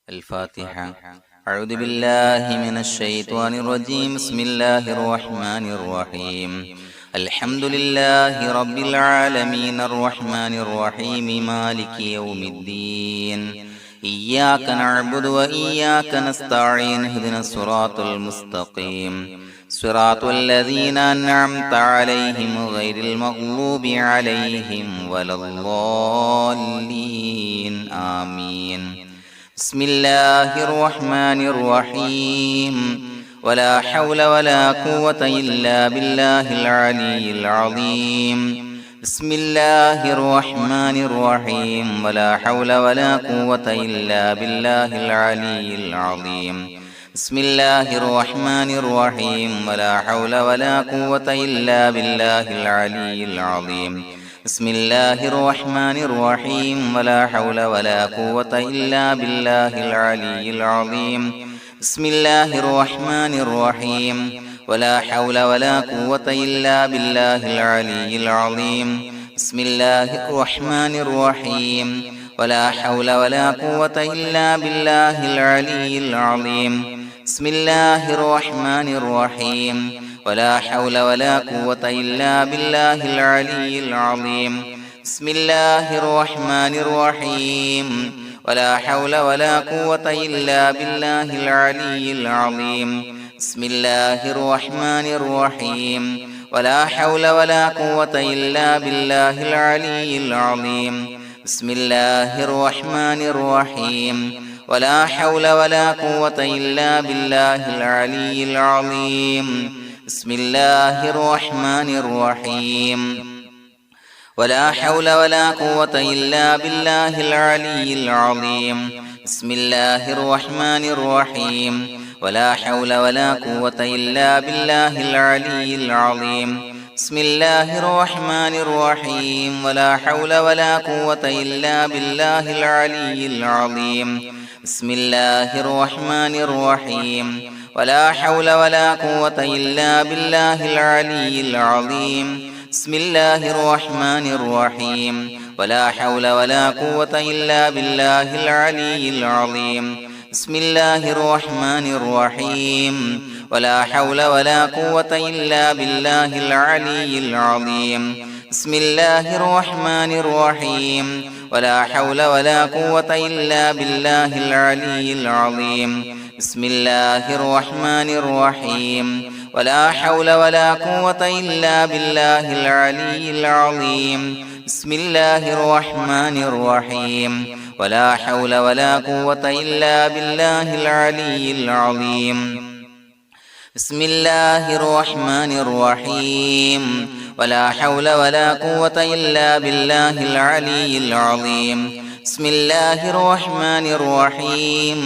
الفاتحة. أعوذ بالله من الشيطان الرجيم. بسم الله الرحمن الرحيم. الحمد لله رب العالمين الرحمن الرحيم مالك يوم الدين. إياك نعبد وإياك نستعين. اهدنا الصراط المستقيم صراط الذين أنعمت عليهم غير المغضوب عليهم ولا الضالين. آمين. بسم الله الرحمن الرحيم. ولا حول ولا قوة إلا بالله العلي العظيم. بسم الله الرحمن الرحيم. ولا حول ولا قوة إلا بالله العلي العظيم. بسم الله الرحمن الرحيم. ولا حول ولا قوة إلا بالله العلي العظيم. بسم الله الرحمن الرحيم. ولا حول ولا قوة إلا بالله العلي العظيم. بسم الله الرحمن الرحيم. ولا حول ولا قوة إلا بالله العلي العظيم. بسم الله الرحمن الرحيم. ولا حول ولا قوة إلا بالله العلي العظيم. بسم الله الرحمن الرحيم. ولا حول ولا قوة إلا بالله العلي العظيم. بسم الله الرحمن الرحيم. ولا حول ولا قوة إلا بالله العلي العظيم. بسم الله الرحمن الرحيم. ولا حول ولا قوة إلا بالله العلي العظيم. بسم الله الرحمن الرحيم. ولا حول ولا قوة إلا بالله العلي العظيم. بسم الله الرحمن الرحيم. ولا حول ولا قوة إلا بالله العلي العظيم. بسم الله الرحمن الرحيم. ولا حول ولا قوة إلا بالله العلي العظيم. بسم الله الرحمن الرحيم. ولا حول ولا قوة إلا بالله العلي العظيم. بسم الله الرحمن الرحيم. ولا حول ولا قوة إلا بالله العلي العظيم. بسم الله الرحمن الرحيم. ولا حول ولا قوة إلا بالله العلي العظيم. بسم الله الرحمن الرحيم. ولا حول ولا قوة إلا بالله العلي العظيم. بسم الله الرحمن الرحيم. ولا حول ولا قوة إلا بالله العلي العظيم. بسم الله الرحمن الرحيم. ولا حول ولا قوة إلا بالله العلي العظيم. بسم الله الرحمن الرحيم. ولا حول ولا قوة إلا بالله العلي العظيم. بسم الله الرحمن الرحيم. ولا حول ولا قوة إلا بالله العلي العظيم. بسم الله الرحمن الرحيم.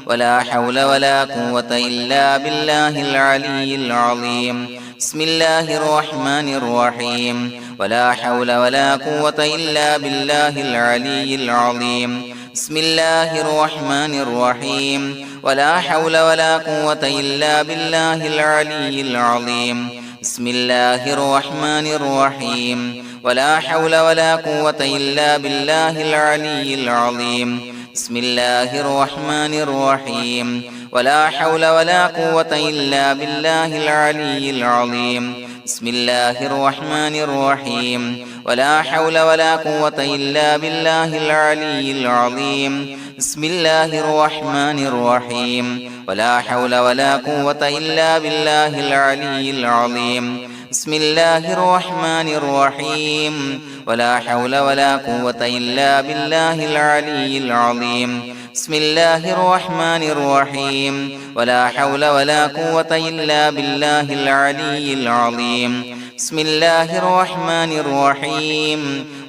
ولا حول ولا قوة إلا بالله العلي العظيم. بسم الله الرحمن الرحيم. ولا حول ولا قوة إلا بالله العلي العظيم. بسم الله الرحمن الرحيم. ولا حول ولا قوة إلا بالله العلي العظيم. بسم الله الرحمن الرحيم. ولا حول ولا قوة إلا بالله العلي العظيم. بسم الله الرحمن الرحيم. ولا حول ولا قوة إلا بالله العلي العظيم. بسم الله الرحمن الرحيم. ولا حول ولا قوة إلا بالله العلي العظيم. بسم الله الرحمن الرحيم. ولا حول ولا قوة إلا بالله العلي العظيم. بسم الله الرحمن الرحيم. ولا حول ولا قوة إلا بالله العلي العظيم. بسم الله الرحمن الرحيم. ولا حول ولا قوة إلا بالله العلي العظيم. بسم الله الرحمن الرحيم.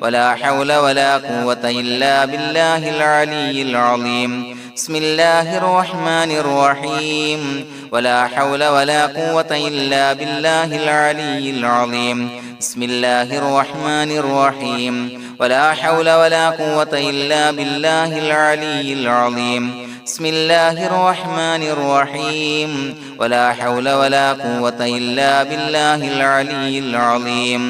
ولا حول ولا قوة إلا بالله العلي العظيم. بسم الله الرحمن الرحيم. ولا حول ولا قوة إلا بالله العلي العظيم. بسم الله الرحمن الرحيم. ولا حول ولا قوة إلا بالله العلي العظيم. بسم الله الرحمن الرحيم. ولا حول ولا قوة إلا بالله العلي العظيم.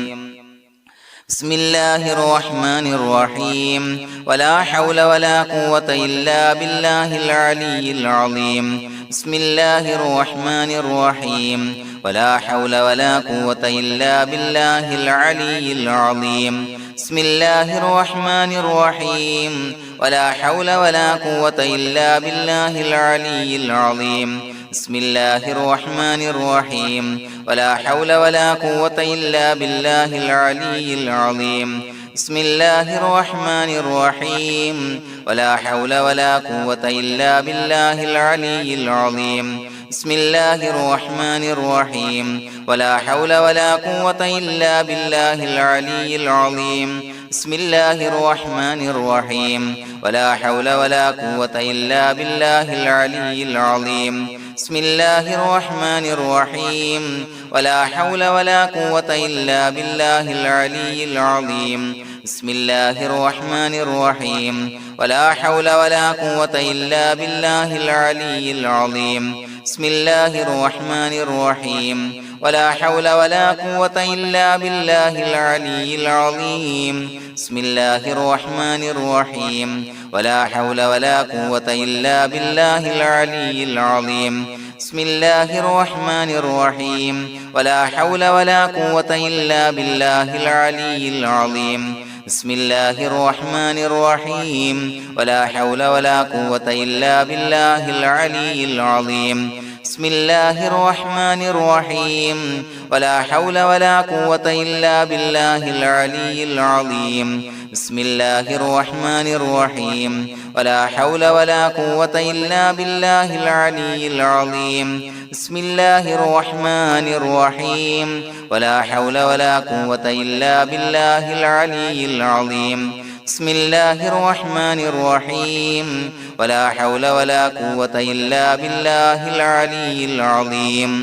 بسم الله الرحمن الرحيم ولا حول ولا قوة إلا بالله العلي العظيم بسم الله الرحمن الرحيم ولا حول ولا قوة إلا بالله العلي العظيم بسم الله الرحمن الرحيم ولا حول ولا قوة إلا بالله العلي العظيم بسم الله الرحمن الرحيم ولا حول ولا قوة إلا بالله العلي العظيم بسم الله الرحمن الرحيم ولا حول ولا قوة إلا بالله العلي العظيم بسم الله الرحمن الرحيم ولا حول ولا قوة إلا بالله العلي العظيم بسم الله الرحمن الرحيم ولا حول ولا قوة إلا بالله العلي العظيم بسم الله الرحمن الرحيم ولا حول ولا قوة إلا بالله العلي العظيم بسم الله الرحمن الرحيم ولا حول ولا قوة إلا بالله العلي العظيم بسم الله الرحمن الرحيم ولا حول ولا قوة إلا بالله العلي العظيم بسم الله الرحمن الرحيم ولا حول ولا قوة إلا بالله العلي العظيم بسم الله الرحمن الرحيم ولا حول ولا قوة إلا بالله العلي العظيم بسم الله الرحمن الرحيم ولا حول ولا قوة إلا بالله العلي العظيم بسم الله الرحمن الرحيم ولا حول ولا قوة إلا بالله العلي العظيم بسم الله الرحمن الرحيم ولا حول ولا قوة إلا بالله العلي العظيم بسم الله الرحمن الرحيم ولا حول ولا قوة إلا بالله العلي العظيم بسم الله الرحمن الرحيم ولا حول ولا قوة إلا بالله العلي العظيم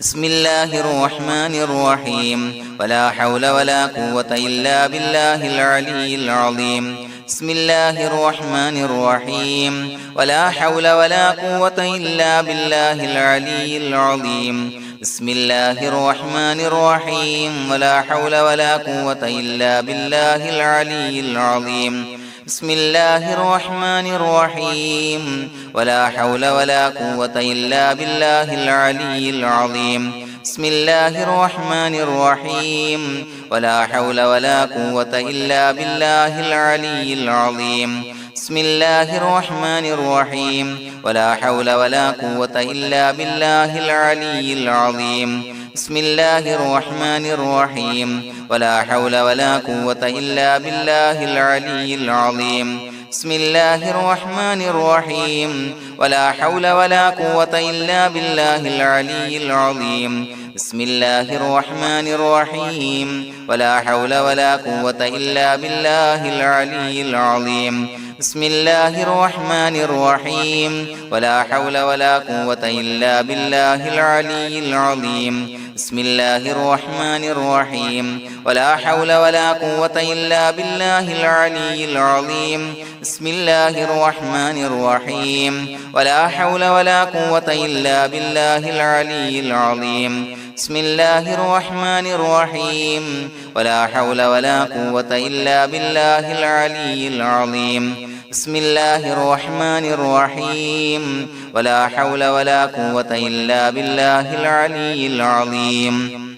بسم الله الرحمن الرحيم ولا حول ولا قوة إلا بالله العلي العظيم بسم الله الرحمن الرحيم ولا حول ولا قوة إلا بالله العلي العظيم بسم الله الرحمن الرحيم ولا حول ولا قوة إلا بالله العلي العظيم بسم الله الرحمن الرحيم ولا حول ولا قوة إلا بالله العلي العظيم بسم الله الرحمن الرحيم ولا حول ولا قوة إلا بالله العلي العظيم بسم الله الرحمن الرحيم ولا حول ولا قوة إلا بالله العلي العظيم بسم الله الرحمن الرحيم ولا حول ولا قوة إلا بالله العلي العظيم بسم الله الرحمن الرحيم ولا حول ولا قوة إلا بالله العلي العظيم بسم الله الرحمن الرحيم ولا حول ولا قوة إلا بالله العلي العظيم بسم الله الرحمن الرحيم ولا حول ولا قوة إلا بالله العلي العظيم بسم الله الرحمن الرحيم ولا حول ولا قوة إلا بالله العلي العظيم بسم الله الرحمن الرحيم ولا حول ولا قوة إلا بالله العلي العظيم بسم الله الرحمن الرحيم ولا حول ولا قوة إلا بالله العلي العظيم بسم الله الرحمن الرحيم ولا حول ولا قوة إلا بالله العلي العظيم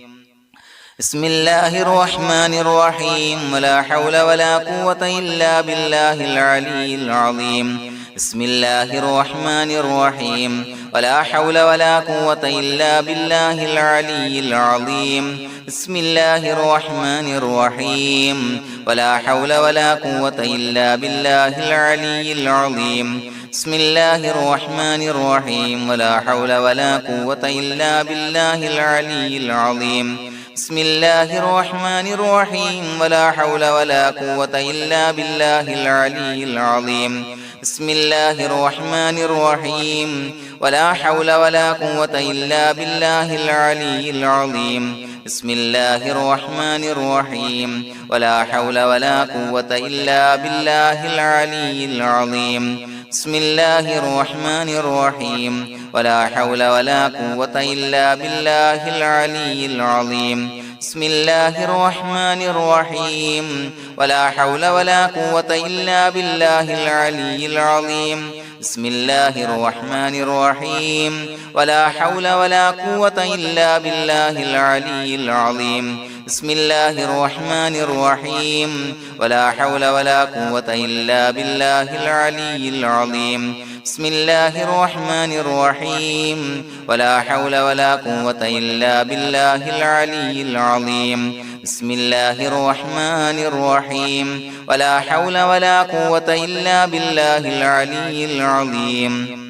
بسم الله الرحمن الرحيم ولا حول ولا قوة إلا بالله العلي العظيم بسم الله الرحمن الرحيم ولا حول ولا قوة إلا بالله العلي العظيم بسم الله الرحمن الرحيم ولا حول ولا قوة إلا بالله العلي العظيم بسم الله الرحمن الرحيم ولا حول ولا قوة إلا بالله العلي العظيم بسم الله الرحمن الرحيم ولا حول ولا قوة إلا بالله العلي العظيم بسم الله الرحمن الرحيم ولا حول ولا قوة إلا بالله العلي العظيم بسم الله الرحمن الرحيم ولا حول ولا قوة إلا بالله العلي العظيم بسم الله الرحمن الرحيم ولا حول ولا قوة إلا بالله العلي العظيم بسم الله الرحمن الرحيم ولا حول ولا قوة إلا بالله العلي العظيم بسم الله الرحمن الرحيم ولا حول ولا قوة إلا بالله العلي العظيم بسم الله الرحمن الرحيم ولا حول ولا قوة إلا بالله العلي العظيم بسم الله الرحمن الرحيم ولا حول ولا قوة إلا بالله العلي العظيم بسم الله الرحمن الرحيم ولا حول ولا قوة إلا بالله العلي العظيم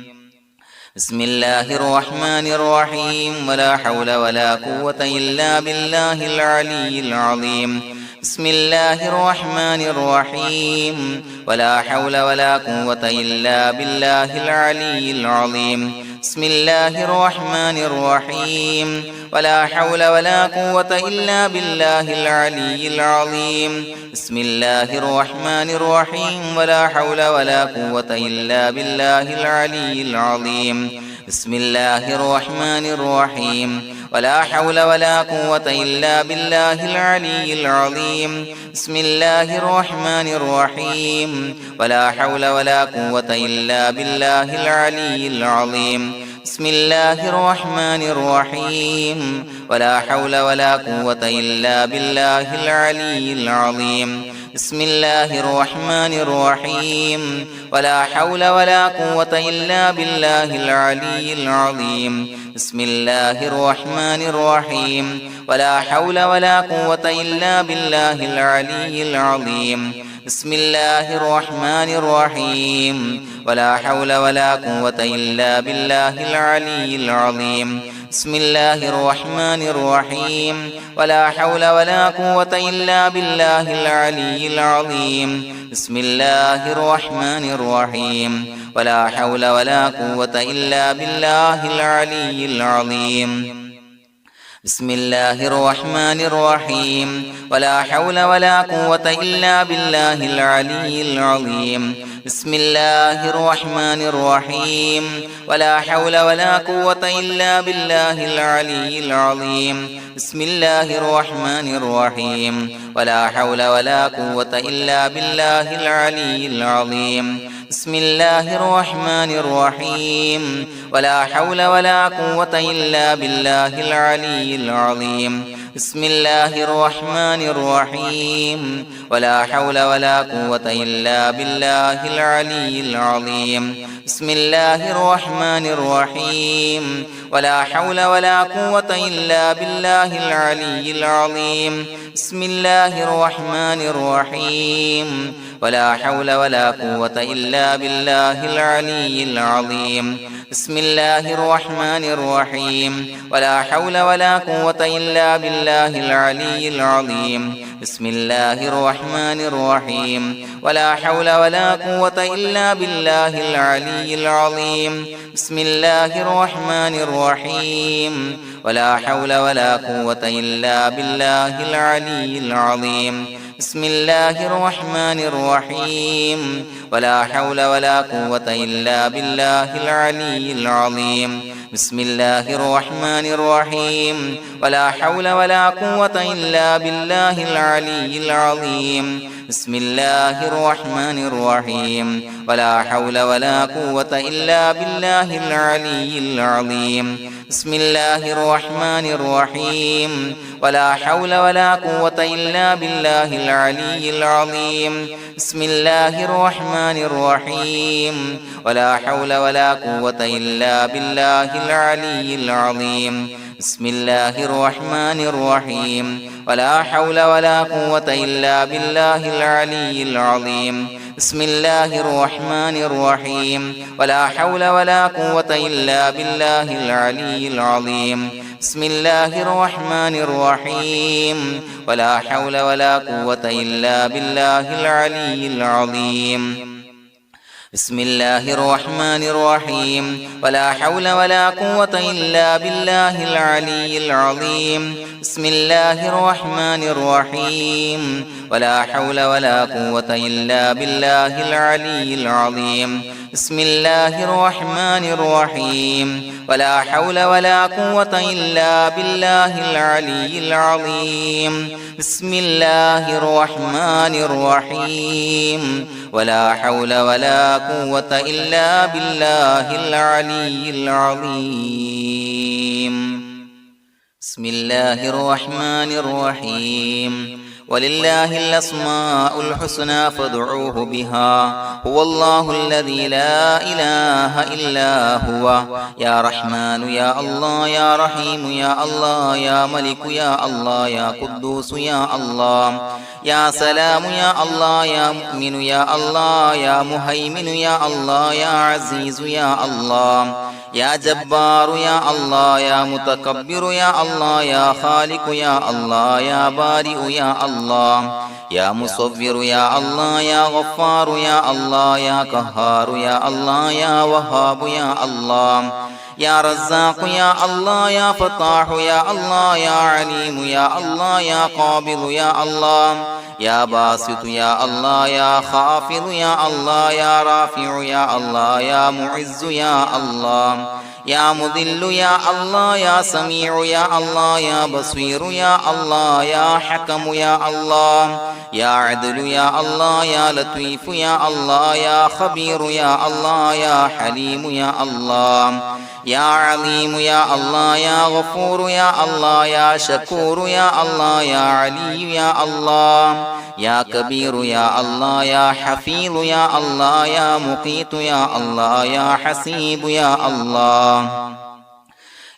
بسم الله الرحمن الرحيم ولا حول ولا قوة إلا بالله العلي العظيم بسم الله الرحمن الرحيم ولا حول ولا قوة إلا بالله العلي العظيم بسم الله الرحمن الرحيم ولا حول ولا قوة إلا بالله العلي العظيم بسم الله الرحمن الرحيم ولا حول ولا قوة إلا بالله العلي العظيم بسم الله الرحمن الرحيم ولا حول ولا قوة إلا بالله العلي العظيم بسم الله الرحمن الرحيم ولا حول ولا قوة إلا بالله العلي العظيم بسم الله الرحمن الرحيم ولا حول ولا قوة إلا بالله العلي العظيم بسم الله الرحمن الرحيم ولا حول ولا قوة إلا بالله العلي العظيم بسم الله الرحمن الرحيم ولا حول ولا قوة إلا بالله العلي العظيم بسم الله الرحمن الرحيم ولا حول ولا قوة إلا بالله العلي العظيم بسم الله الرحمن الرحيم ولا حول ولا قوة إلا بالله العلي العظيم بسم الله الرحمن الرحيم ولا حول ولا قوة إلا بالله العلي العظيم بسم الله الرحمن الرحيم ولا حول ولا قوة إلا بالله العلي العظيم بسم الله الرحمن الرحيم ولا حول ولا قوة إلا بالله العلي العظيم بسم الله الرحمن الرحيم ولا حول ولا قوة إلا بالله العلي العظيم بسم الله الرحمن الرحيم ولا حول ولا قوة إلا بالله العلي العظيم بسم الله الرحمن الرحيم ولا حول ولا قوة إلا بالله العلي العظيم بسم الله الرحمن الرحيم ولا حول ولا قوة إلا بالله العلي العظيم بسم الله الرحمن الرحيم ولا حول ولا قوة إلا بالله العلي العظيم بسم الله الرحمن الرحيم ولا حول ولا قوة إلا بالله العلي العظيم بسم الله الرحمن الرحيم ولا حول ولا قوة إلا بالله العلي العظيم بسم الله الرحمن الرحيم ولا حول ولا قوة إلا بالله العلي العظيم بسم الله الرحمن الرحيم ولا حول ولا قوة إلا بالله العلي العظيم بسم الله الرحمن الرحيم ولا حول ولا قوة إلا بالله العلي العظيم بسم الله الرحمن الرحيم ولا حول ولا قوة إلا بالله العلي العظيم بسم الله الرحمن الرحيم ولا حول ولا قوة إلا بالله العلي العظيم بسم الله الرحمن الرحيم ولا حول ولا قوة إلا بالله العلي العظيم بسم الله الرحمن الرحيم ولا حول ولا قوة إلا بالله العلي العظيم بسم الله الرحمن الرحيم ولا حول ولا قوة إلا بالله العلي العظيم بسم الله الرحمن الرحيم ولا حول ولا قوة إلا بالله العلي العظيم بسم الله الرحمن الرحيم ولا حول ولا قوة إلا بالله العلي العظيم بسم الله الرحمن الرحيم ولا حول ولا قوة إلا بالله العلي العظيم بسم الله الرحمن الرحيم ولا حول ولا قوة إلا بالله العلي العظيم بسم الله الرحمن الرحيم ولا حول ولا قوة إلا بالله العلي العظيم بسم الله الرحمن الرحيم ولله الأسماء الحسنى فادعوه بها هو الله الذي لا إله إلا هو يا رحمن يا الله يا رحيم يا الله يا ملك يا الله يا قدوس يا الله يا سلام يا الله يا مؤمن يا الله يا مهيمن يا الله يا عزيز يا الله يا جبار يا الله يا متكبر يا الله يا خالق يا الله يا بارئ يا الله يا مصور يا الله يا غفار يا الله يا قهار يا الله يا وهاب يا الله يا رزاق يا الله يا فتاح يا الله يا عليم يا الله يا قابض يا الله يا باسط يا الله يا خافض يا الله يا رافع يا الله يا معز يا الله يا مذل يا الله يا سميع يا الله يا بصير يا الله يا حكم يا الله يا عدل يا الله يا لطيف يا الله يا خبير يا الله يا حليم يا الله يا عليم يا الله يا غفور يا الله يا شكور يا الله يا علي يا الله يا كبير يا الله يا حفيظ يا الله يا مقيت يا الله يا حسيب يا الله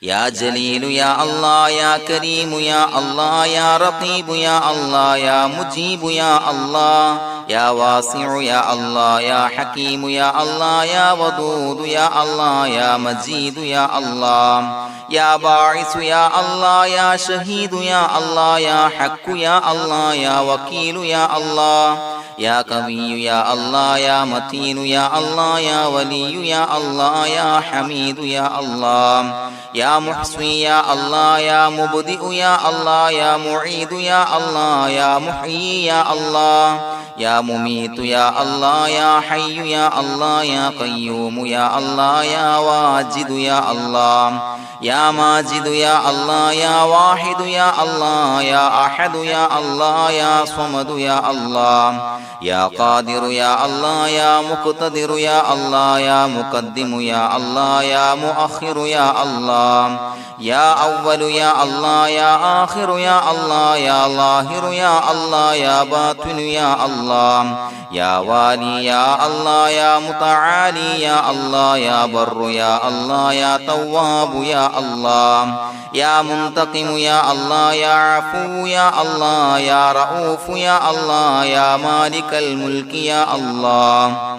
يا جليل يا الله يا كريم يا الله يا رقيب يا الله يا مجيب يا الله يا واسع يا الله يا حكيم يا الله يا ودود يا الله يا مجيد يا الله يا باعث يا الله يا شهيد يا الله يا حق يا الله يا وكيل يا الله يا قوي يا الله يا متين يا الله يا ولي يا الله يا حميد يا الله يا محصي يا الله يا مبدئ يا الله يا معيد يا الله يا محيي يا الله يا مميت يا الله يا حي يا الله يا قيوم يا الله يا واجد يا الله يا ماجد يا الله يا واحد يا الله يا أحد يا الله يا صمد يا الله يا قادر يا الله يا مقتدر يا الله يا مقدم يا الله يا مؤخر يا الله يا أول يا الله يا آخر يا الله يا ظاهر يا الله يا باطن يا الله يا والي يا الله يا متعالي يا الله يا بر يا الله يا تواب يا الله يا منتقم يا الله يا عفو يا الله يا رؤوف يا الله يا مالك الملك يا الله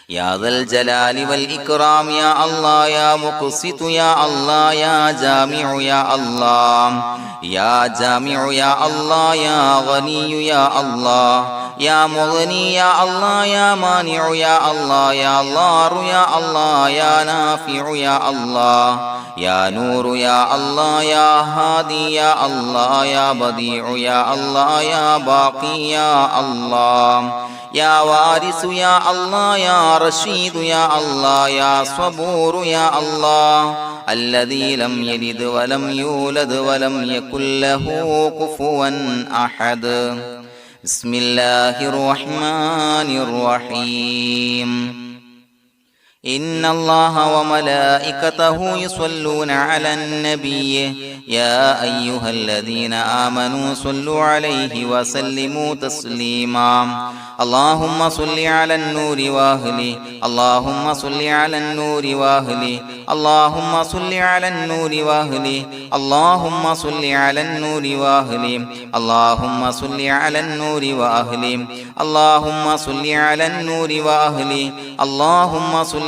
يا ذا الجلال والإكرام يا الله يا مقسط يا الله يا جامع يا الله يا جامع يا الله يا غني يا الله يا مغني يا الله يا مانع يا الله يا ضار يا الله يا نافع يا الله يا نور يا الله يا هادي يا الله يا بديع يا الله يا باقي يا الله يا وارث يا الله يا رشيد يا الله يا صبور يا الله الذي لم يلد ولم يولد ولم يكن له كفوا أحد بسم الله الرحمن الرحيم إن الله وملائكته يصلون على النبي يا أيها الذين آمنوا صلوا عليه وسلموا تسليما اللهم صل على النور وأهله اللهم صل على النور وأهله اللهم صل على النور وأهله اللهم صل على النور وأهله اللهم صل على النور وأهله اللهم صل على النور وأهله اللهم صل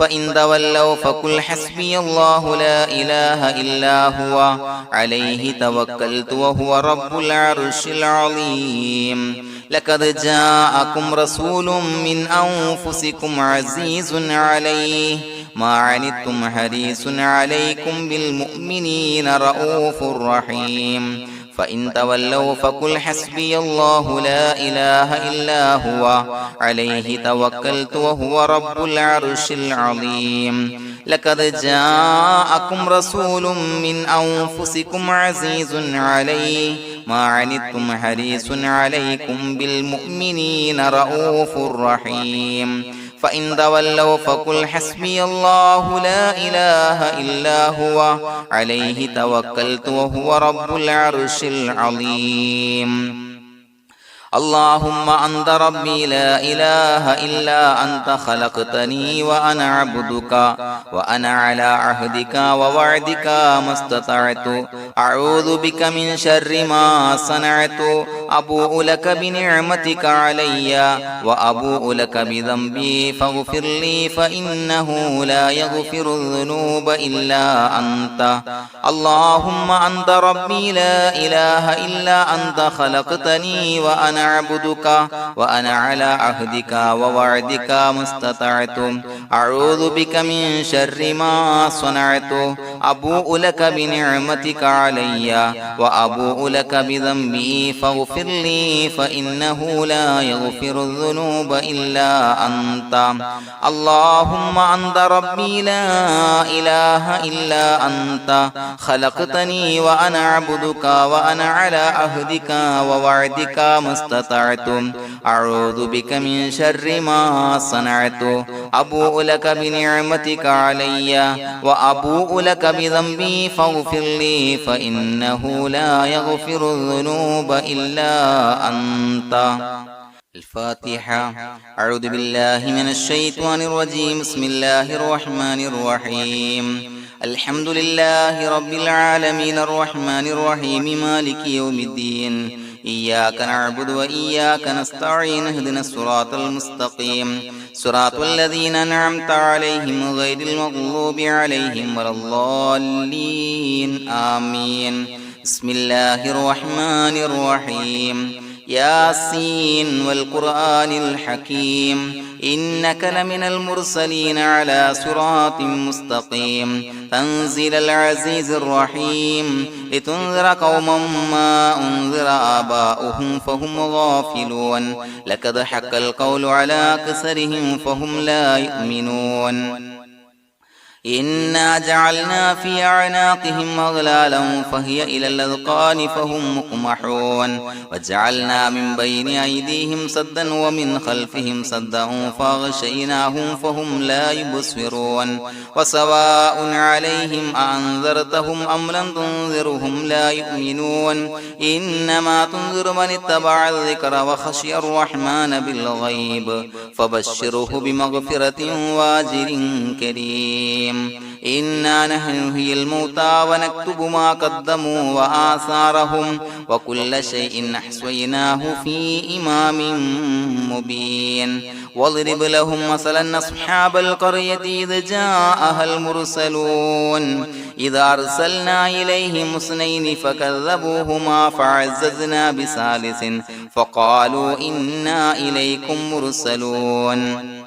فإن تولوا فقل حسبي الله لا إله إلا هو عليه توكلت وهو رب العرش العظيم لقد جاءكم رسول من أنفسكم عزيز عليه ما عنتم حريص عليكم بالمؤمنين رؤوف رحيم فإن تولوا فقل حسبي الله لا إله إلا هو عليه توكلت وهو رب العرش العظيم لقد جاءكم رسول من أنفسكم عزيز عليه ما عنتم حريص عليكم بالمؤمنين رؤوف رحيم فإن تولوا فقل حسبي الله لا إله إلا هو عليه توكلت وهو رب العرش العظيم اللهم أنت ربي لا إله إلا أنت خلقتني وأنا عبدك وأنا على عهدك ووعدك ما استطعت أعوذ بك من شر ما صنعت أبوء لك بنعمتك علي وأبوء لك بذنبي فاغفر لي فإنه لا يغفر الذنوب إلا أنت اللهم أنت ربي لا إله إلا أنت خلقتني وأنا عبدك وأنا على عهدك ووعدك ما استطعت أعوذ بك من شر ما صنعت أبوء لك بنعمتك علي وأبوء لك بذنبي فاغفر لي فإنه لا يغفر الذنوب إلا أنت اللهم أنت ربي لا إله إلا أنت خلقتني وأنا عبدك وأنا على عهدك ووعدك ما استطعت أعوذ بك من شر ما صنعت أبوء لك بنعمتك علي وأبوء لك بذنبي فاغفر لي فإنه لا يغفر الذنوب إلا أنت الفاتحة أعوذ بالله من الشيطان الرجيم بسم الله الرحمن الرحيم الحمد لله رب العالمين الرحمن الرحيم مالك يوم الدين إياك نعبد وإياك نستعين اهدنا الصراط المستقيم صراط الذين أنعمت عليهم غير المغضوب عليهم ولا الضالين آمين بسم الله الرحمن الرحيم ياسين والقرآن الحكيم إنك لمن المرسلين على صراط مستقيم تنزيل العزيز الرحيم لتنذر قوما ما أنذر آباؤهم فهم غافلون لقد حق القول على أكثرهم فهم لا يؤمنون إنا جعلنا في أعناقهم أغلالا فهي إلى الأذقان فهم مقمحون وجعلنا من بين أيديهم سدا ومن خلفهم سدا فأغشيناهم فهم لا يبصرون وسواء عليهم أأنذرتهم أم لم تنذرهم لا يؤمنون إنما تنذر من اتبع الذكر وخشي الرحمن بالغيب فبشره بمغفرة وأجر كريم إنا نحن نحيي الموتى ونكتب ما قدموا وآثارهم وكل شيء أحصيناه في إمام مبين واضرب لهم مثلا أصحاب القرية إذ جاءها المرسلون إذا أرسلنا إليهم اثنين فكذبوهما فعززنا بثالث فقالوا إنا إليكم مرسلون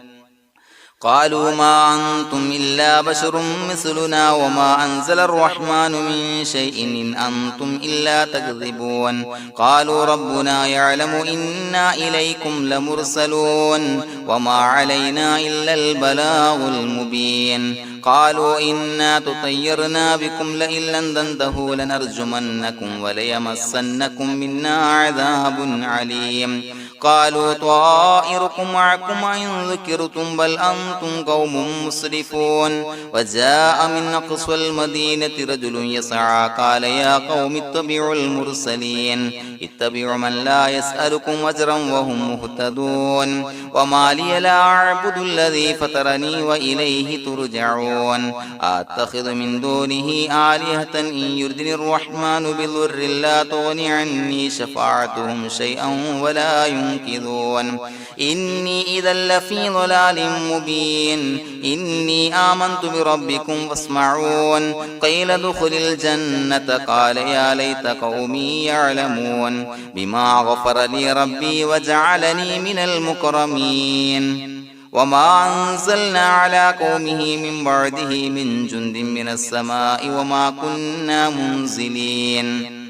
قالوا ما أنتم إلا بشر مثلنا وما أنزل الرحمن من شيء إن أنتم إلا تكذبون قالوا ربنا يعلم إنا إليكم لمرسلون وما علينا إلا البلاغ المبين قالوا إنا تطيرنا بكم لئن لم تنتهوا لنرجمنكم وليمسنكم منا عذاب عليم قالوا طائركم معكم إن ذكرتم بل أنتم قوم مسرفون وجاء من أقصى المدينة رجل يسعى قال يا قوم اتبعوا المرسلين اتبعوا من لا يسألكم أجرا وهم مهتدون وما لي لا أعبد الذي فطرني وإليه ترجعون أتخذ من دونه آلهة إن يردني الرحمن بضر لا تغني عني شفاعتهم شيئا ولا ينصرون ينكثون إني إذا لفي ضلال مبين إني آمنت بربكم فاسمعون قيل ادخل الجنة قال يا ليت قومي يعلمون بما غفر لي ربي وجعلني من المكرمين وما أنزلنا على قومه من بعده من جند من السماء وما كنا منزلين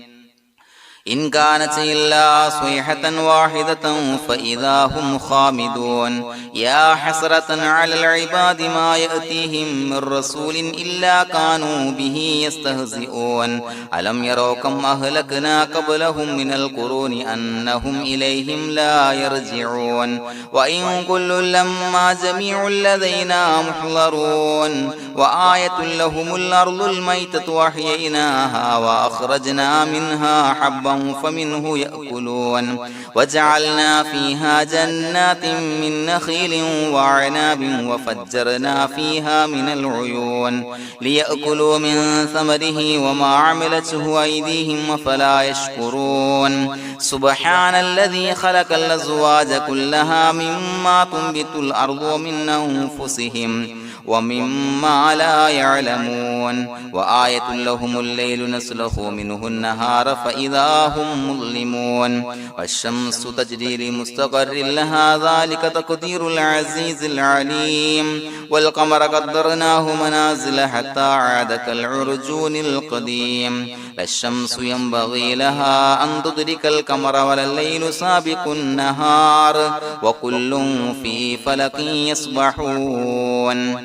إن كانت إلا صيحة واحدة فإذا هم خامدون يا حسرة على العباد ما يأتيهم من رسول إلا كانوا به يستهزئون ألم يروا كم أهلكنا قبلهم من القرون أنهم إليهم لا يرجعون وإن كل لما جميع لدينا محضرون وآية لهم الأرض الميتة وأحييناها وأخرجنا منها حبا فمنه يأكلون وجعلنا فيها جنات من نخيل وعناب وفجرنا فيها من العيون ليأكلوا من ثمره وما عملته أيديهم فلا يشكرون سبحان الذي خلق الأزواج كلها مما تنبت الأرض ومن أنفسهم ومما لا يعلمون وآية لهم الليل نسلخ منه النهار فإذا هم مظلمون والشمس تجري لمستقر لها ذلك تقدير العزيز العليم والقمر قدرناه منازل حتى عاد كالعرجون القديم لا الشمس ينبغي لها أن تدرك القمر ولا الليل سابق النهار وكل في فلك يسبحون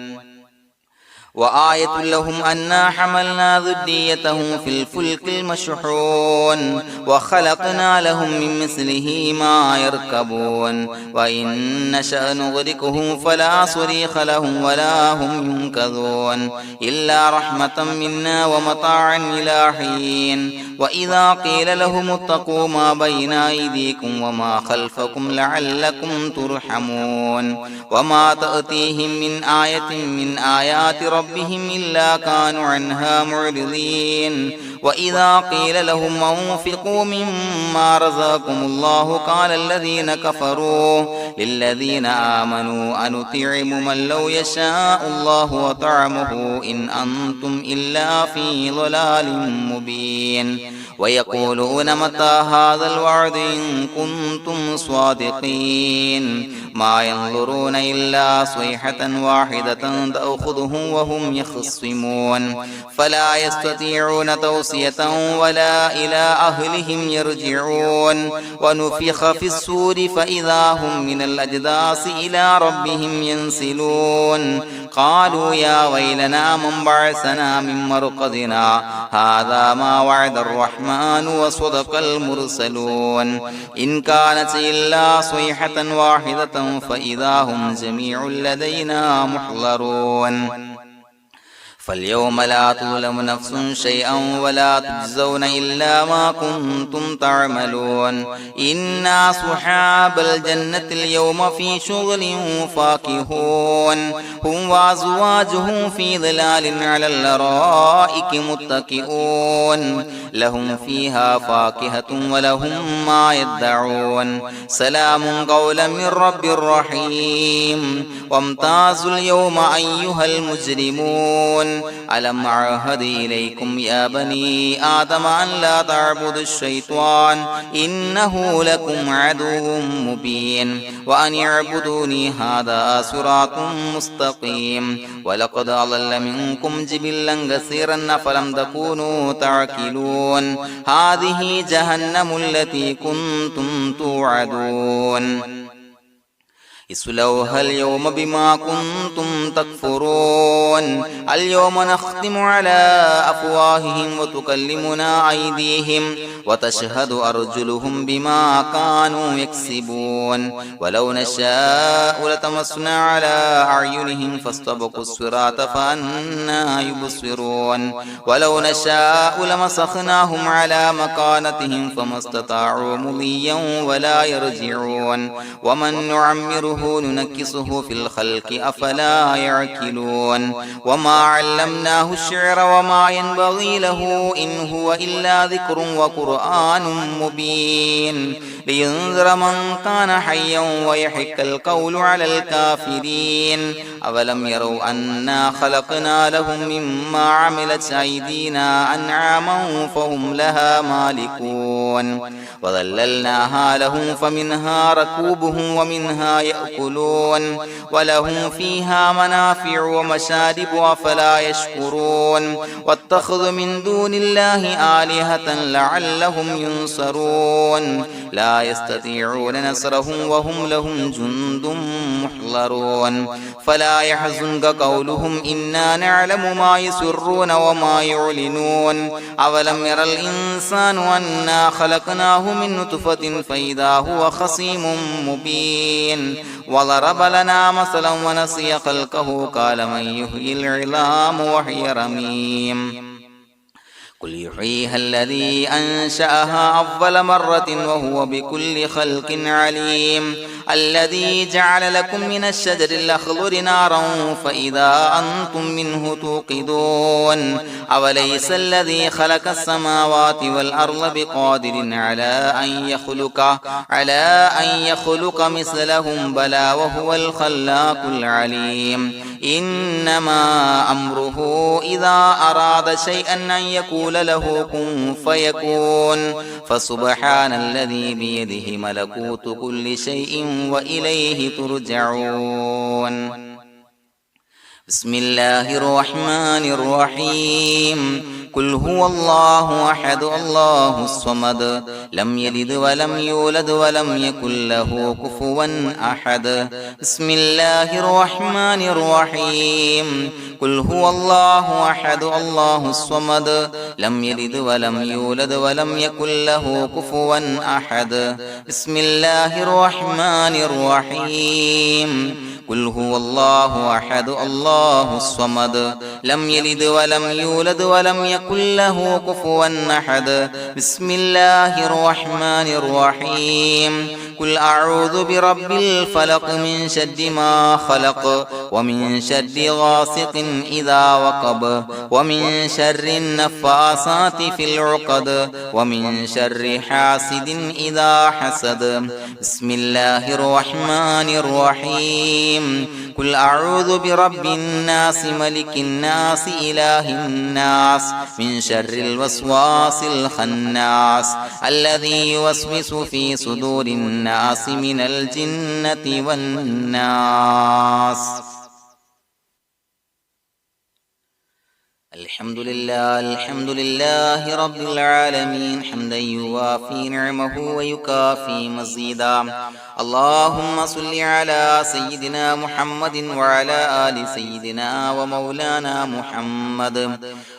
وآية لهم أنا حملنا ذريتهم في الفلك المشحون وخلقنا لهم من مثله ما يركبون وإن نشأ نغرقهم فلا صريخ لهم ولا هم ينقذون إلا رحمة منا ومتاعا إلى حين وإذا قيل لهم اتقوا ما بين أيديكم وما خلفكم لعلكم ترحمون وما تأتيهم من آية من آيات ربهم إلا كانوا عنها معرضين وإذا قيل لهم أنفقوا مما رزقكم الله قال الذين كفروا للذين آمنوا أنطعم من لو يشاء الله وطعمه إن أنتم إلا في ضلال مبين ويقولون متى هذا الوعد إن كنتم صادقين ما ينظرون إلا صيحة واحدة تأخذهم وهم يخصمون فلا يستطيعون توصية ولا إلى أهلهم يرجعون ونفخ في الصور فإذا هم من الأجداث إلى ربهم ينسلون قالوا يا ويلنا من بعثنا من مرقدنا هذا ما وعد الرحمن وصدق المرسلون إن كانت إلا صيحة واحدة فإذا هم جميع لدينا محضرون فاليوم لا تظلم نفس شيئا ولا تجزون إلا ما كنتم تعملون إنا أصحاب الجنة اليوم في شغل فاكهون هم وأزواجهم في ظلال على الأرائك متكئون لهم فيها فاكهة ولهم ما يدعون سلام قولا من رب رحيم وامتازوا اليوم أيها المجرمون ألم أعهد إليكم يا بني آدم أن لا تعبدوا الشيطان إنه لكم عدو مبين وأن اعبدوني هذا صراط مستقيم ولقد أضل منكم جبلا كثيرا فلم تكونوا تعقلون هذه جهنم التي كنتم توعدون اصلوها اليوم بما كنتم تكفرون اليوم نختم على أفواههم وتكلمنا أيديهم وتشهد أرجلهم بما كانوا يكسبون ولو نشاء لتمسنا على أعينهم فاستبقوا الصراط فأنى يبصرون ولو نشاء لمسخناهم على مكانتهم فما استطاعوا مضيا ولا يرجعون ومن نعمره ننشره ننكسه في الخلق أفلا يعقلون وما علمناه الشعر وما ينبغي له إن هو إلا ذكر وقرآن مبين لينذر من كان حيا ويحق القول على الكافرين أولم يروا أنا خلقنا لهم مما عملت أيدينا أنعاما فهم لها مالكون وظللناها لهم فمنها ركوبهم ومنها يأكلون ولهم فيها منافع ومشارب أفلا يشكرون واتخذوا من دون الله آلهة لعلهم ينصرون لا يستطيعون نصرهم وهم لهم جند محضرون فلا يحزنك قولهم إنا نعلم ما يسرون وما يعلنون أولم ير الإنسان أنا خلقناه من نطفة فإذا هو خصيم مبين وضرب لنا مثلا ونسي خلقه قال من يحيي العظام وهي رميم قل يحييها الذي أنشأها أول مرة وهو بكل خلق عليم الذي جعل لكم من الشجر الأخضر نارا فإذا أنتم منه توقدون أوليس الذي خلق السماوات والأرض بقادر على أن يخلق مثلهم بلى وهو الخلاق العليم إنما أمره إذا أراد شيئا أن يقول له كن فيكون فسبحان الذي بيده ملكوت كل شيء وإليه ترجعون بسم الله الرحمن الرحيم قل هو الله أحد الله الصمد لم يلد ولم يولد ولم يكن له كفوا أحد بسم الله الرحمن الرحيم قل هو الله أحد الله الصمد لم يلد ولم يولد ولم يكن له كفوا أحد بسم الله الرحمن الرحيم قل هو الله أحد الله الصمد لم يلد ولم يولد ولم يكن له كفوا أحد بسم الله الرحمن الرحيم قل أعوذ برب الفلق من شر ما خلق ومن شر غاسق إذا وقب ومن شر النفاثات في العقد ومن شر حاسد إذا حسد بسم الله الرحمن الرحيم قل أعوذ برب الناس ملك الناس إله الناس من شر الوسواس الخناس الذي يوسوس في صدور الناس من الجنة والناس الحمد لله رب العالمين حمدا يوافي نعمه ويكافي مزيدا اللهم صل على سيدنا محمد وعلى آل سيدنا ومولانا محمد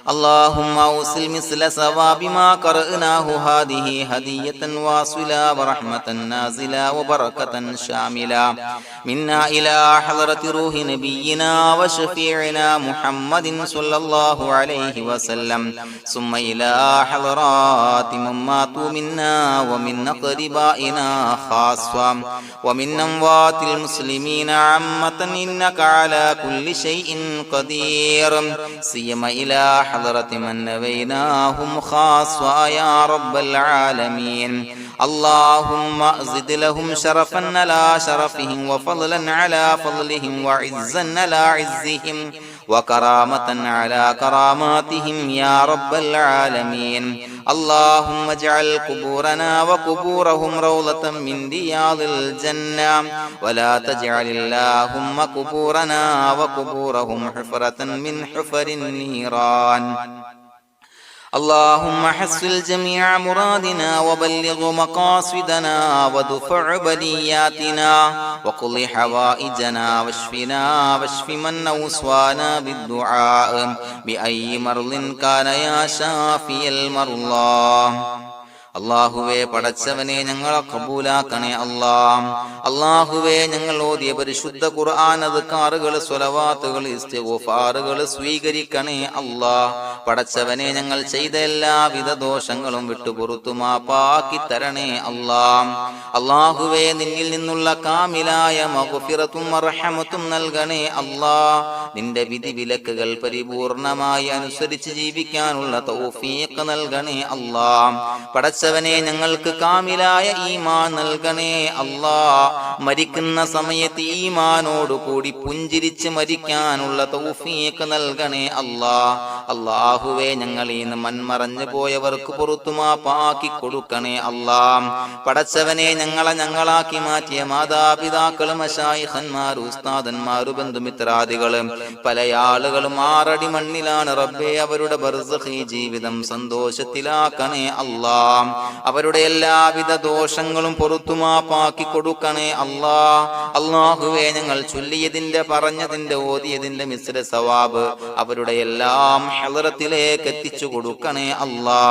اللهم أوصل مثل ثواب ما قرأناه هذه هدية واصلة ورحمة نازلة وبركة شاملة منا إلى حضرة روح نبينا وشفيعنا محمد صلى الله عليه وسلم ثم إلى حضرات من ماتوا منا ومن أقربائنا خاصة ومن أموات المسلمين عامة إنك على كل شيء قدير سيما إلى حضرة من نبيناهم خاصة يا رب العالمين اللهم زد لهم شرفا على شرفهم وفضلا على فضلهم وعزا على عزهم وكرامة على كراماتهم يا رب العالمين اللهم اجعل قبورنا وقبورهم روضة من رياض الجنة ولا تجعل اللهم قبورنا وقبورهم حفرة من حفر النيران اللهم حصل جميع مرادنا وبلغ مقاصدنا ودفع بلياتنا وقض حوائجنا واشفنا واشف من أوصانا بالدعاء بأي مرض كان يا شافي المرضى അല്ലാഹുവേ പടച്ചവനെ ഞങ്ങളെ ഖബൂലാക്കണേ അല്ലാ. അല്ലാഹുവേ ഞങ്ങൾ ഓതിയ പരിശുദ്ധ ഖുർആൻ അദ്കാറുകൾ സ്വലവാത്തുകൾ ഇസ്തിഗ്ഫാറുകൾ സ്വീകരിക്കണേ അല്ലാ. പടച്ചവനെ ഞങ്ങൾ ചെയ്ത എല്ലാവിധ ദോഷങ്ങളും വിട്ടുപുറത്തു മാപ്പാക്കി തരണേ അല്ലാ. അല്ലാഹുവേ നിന്നിൽ നിന്നുള്ള കാമിലായ മഗ്ഫിറത്തും റഹ്മത്തും നൽകണേ അല്ലാ. നിന്റെ വിധി വിലക്കുകൾ പരിപൂർണമായി അനുസരിച്ച് ജീവിക്കാനുള്ള തൗഫീഖ് നൽകണേ അല്ലാ. പടച്ചവനെ ഞങ്ങൾക്ക് കാമിലായ ഈമാൻ നൽകണേ അല്ലാ. മരിക്കുന്ന സമയത്ത് ഈമാനോട് കൂടി പുഞ്ചിരിച്ച് മരിക്കാനുള്ള തൗഫീഖ് നൽകണേ അല്ലാ. അല്ലാഹുവേ ഞങ്ങളിൽ നിന്ന് മൺമറഞ്ഞു പോയവർക്ക് പുറത്തു മാപ്പാക്കി കൊടുക്കണേ അല്ലാ. പടച്ചവനെ ഞങ്ങളാക്കി മാറ്റിയ മാതാപിതാക്കളും മശായിഖന്മാരും ഉസ്താദന്മാരും ബന്ധുമിത്രാദികളും പല ആളുകളും 6 അടി മണ്ണിലാണ് റബ്ബേ. അവരുടെ ബർസഖി ജീവിതം സന്തോഷത്തിലാക്കണേ അല്ലാ. അവരുടെ എല്ലാവിധ ദോഷങ്ങളും പുറത്തു മാപ്പാക്കി കൊടുക്കണേ അല്ലാ. അല്ലാഹുവേ ഞങ്ങൾ ചൊല്ലിയതിന്റെ പറഞ്ഞതിന്റെ ഓതിയതിന്റെ മിശ്ര സവാബ് അവരുടെ എല്ലാം ഹളറത്തിലേക്ക് എത്തിച്ചു കൊടുക്കണേ അല്ലാ.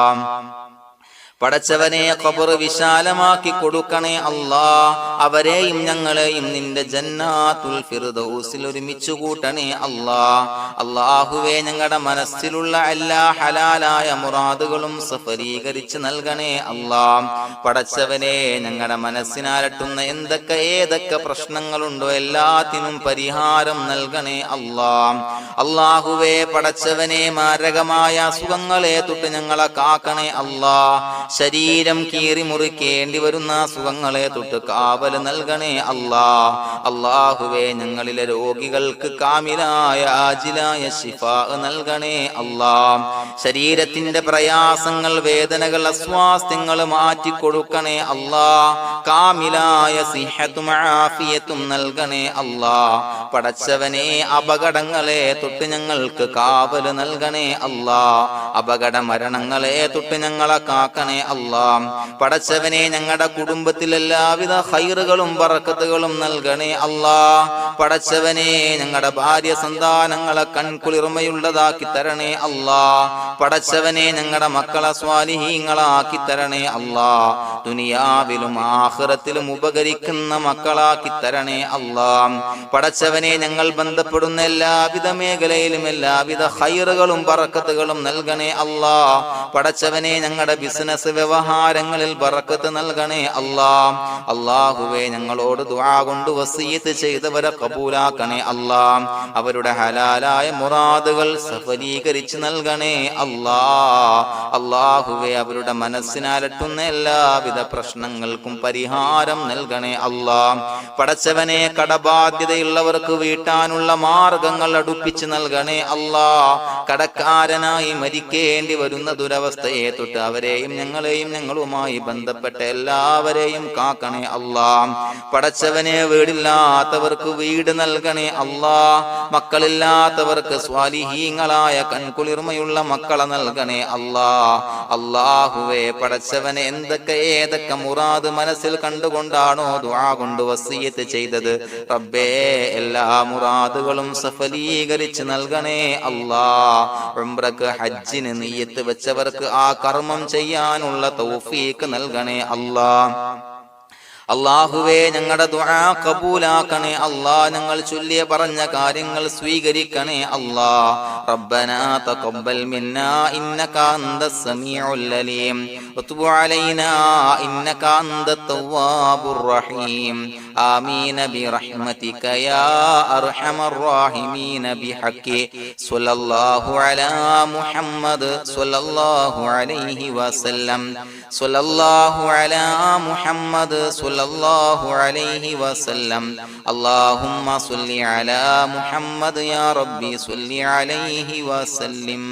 പടച്ചവനെ ഖബർ വിശാലമാക്കി കൊടുക്കണേ അല്ലാ. അവരെയും ഞങ്ങളെയും നിന്റെ ജന്നാത്തുൽ ഫിർദൗസിൽ ഒരുമിച്ച് കൂട്ടണേ അല്ലാ. അല്ലാഹുവേ ഞങ്ങളുടെ മനസ്സിലുള്ള എല്ലാ ഹലാലായ മുറാദുകളും സഫലീകരിച്ച് നൽകണേ അല്ലാ. പടച്ചവനെ ഞങ്ങളുടെ മനസ്സിനാലട്ടുന്ന ഏതൊക്കെ പ്രശ്നങ്ങളുണ്ടോ എല്ലാത്തിനും പരിഹാരം നൽകണേ അല്ലാ. അല്ലാഹുവേ പടച്ചവനെ മാരകമായ അസുഖങ്ങളെ തൊട്ട് ഞങ്ങളെ കാക്കണേ അല്ലാ. ശരീരം കീറി മുറിക്കേണ്ടി വരുന്ന അസുഖങ്ങളെ തൊട്ട് കാവൽ നൽകണേ അല്ലാ. അല്ലാഹുവേ ഞങ്ങളിലെ രോഗികൾക്ക് കാമിലായ ആജിലായ ശിഫാ നൽകണേ അല്ലാ. ശരീരത്തിന്റെ പ്രയാസങ്ങൾ വേദനകൾ അസ്വാസ്ഥ്യങ്ങൾ മാറ്റിക്കൊടുക്കണേ അല്ലാ. കാമിലായ സിഹത്തും ആഫിയത്തും നൽകണേ അല്ലാ. പടച്ചവനെ അപകടങ്ങളെ തൊട്ട് ഞങ്ങൾക്ക് കാവൽ നൽകണേ അല്ലാ. അപകട മരണങ്ങളെ തൊട്ട് ഞങ്ങളെ കാക്കണേ അല്ലാ. പടച്ചവനെ ഞങ്ങളുടെ കുടുംബത്തിൽ എല്ലാവിധ ഖൈറുകളും ബറക്കത്തുകളും നൽകണേ അല്ലാ. പടച്ചവനെ ഞങ്ങളുടെ ഭാര്യ സന്താനങ്ങളെ കൺകുളിർമയുള്ളതാക്കി തരണേ അല്ലാ. പടച്ചവനെ ഞങ്ങളുടെ മക്കളെ സ്വാലിഹീങ്ങളാക്കി തരണേ അല്ലാ. ദുനിയാവിലും ആഖിറത്തിലും ഉപകരിക്കുന്ന മക്കളാക്കി തരണേ അല്ലാ. പടച്ചവനെ ഞങ്ങൾ ബന്ധപ്പെടുന്ന എല്ലാവിധ മേഖലയിലും എല്ലാവിധ ഖൈറുകളും ബറക്കത്തുകളും നൽകണേ അല്ലാ. പടച്ചവനെ ഞങ്ങളുടെ ബിസിനസ് വ്യവഹാരങ്ങളിൽ ബറക്കത്ത് നൽകണേ അല്ലാ. അല്ലാഹുവേ ഞങ്ങളോട് ദുആ കൊണ്ട് വസിയത്ത് ചെയ്തവരെ കബൂലാക്കണേ അല്ലാ. അവരുടെ ഹലാലായ മുറാദുകൾ സഫലീകരിച്ച് നൽകണേ അല്ലാ. അല്ലാഹുവേ അവരുടെ മനസ്സിനാലട്ടുന്ന എല്ലാവിധ പ്രശ്നങ്ങൾക്കും പരിഹാരം നൽകണേ അല്ലാ. പടച്ചവനെ കടബാധ്യതയുള്ളവർക്ക് വീട്ടാനുള്ള മാർഗങ്ങൾ അടുപ്പിച്ച് നൽകണേ അല്ലാ. കടക്കാരനായി മരിക്കേണ്ടി വരുന്ന ദുരവസ്ഥയെ തൊട്ട് അവരെയും ഞങ്ങളെയും ഞങ്ങളുമായി ബന്ധപ്പെട്ട എല്ലാവരെയും കാക്കണേ അല്ലാ. പടച്ചവനെ വീടില്ലാത്തവർക്ക് വീട് നൽകണേ അല്ലാ. മക്കളില്ലാത്തവർക്ക് സ്വാലിഹീങ്ങളായ കൺകുളിർമയുള്ള മക്കളെ നൽകണേ അല്ലാ. അല്ലാഹുവേ പടച്ചവനെ ഏതൊക്കെ മുറാദ് മനസ്സിൽ കണ്ടുകൊണ്ടാണോ ദുആ കൊണ്ട് വസിയത്ത് ചെയ്തത് റബ്ബേ എല്ലാ മുറാദുകളും സഫലീകരിച്ച് നൽകണേ അല്ലാ. ഉംറക്ക് ഹജ്ജിന് നിയ്യത്ത് വെച്ചവർക്ക് ആ കർമ്മം ചെയ്യാനുള്ള തൗഫീഖ് നൽകണേ അല്ലാ. അല്ലാഹുവേ ഞങ്ങളുടെ ദുആ ഖബൂലാക്കണേ അല്ലാ. ഞങ്ങൾ ചൊല്ലിയ പറഞ്ഞ കാര്യങ്ങൾ സ്വീകരിക്കണേ അല്ലാ. റബ്ബനാ തഖബ്ബൽ മിന്നാ ഇന്നക അന്തസ് സമീഉൽ അലീം വതുബ് അലൈനാ ഇന്നക അന്തത് തവ്വാബുർ റഹീം. ആമീൻ ബിറഹ്മതിക യാ അർഹമർ റഹീമീൻ ബിഹഖി സ്വല്ലല്ലാഹു അലാ മുഹമ്മദ് സ്വല്ലല്ലാഹു അലൈഹി വസല്ലം. സ്വല്ലല്ലാഹു അലാ മുഹമ്മദ് സ്വല്ലല്ലാഹു അലൈഹി വസല്ലം. അല്ലാഹുമ്മ സ്വല്ലി അലാ മുഹമ്മദ് യാ റബ്ബി സ്വല്ലി അലൈഹി വസല്ലം.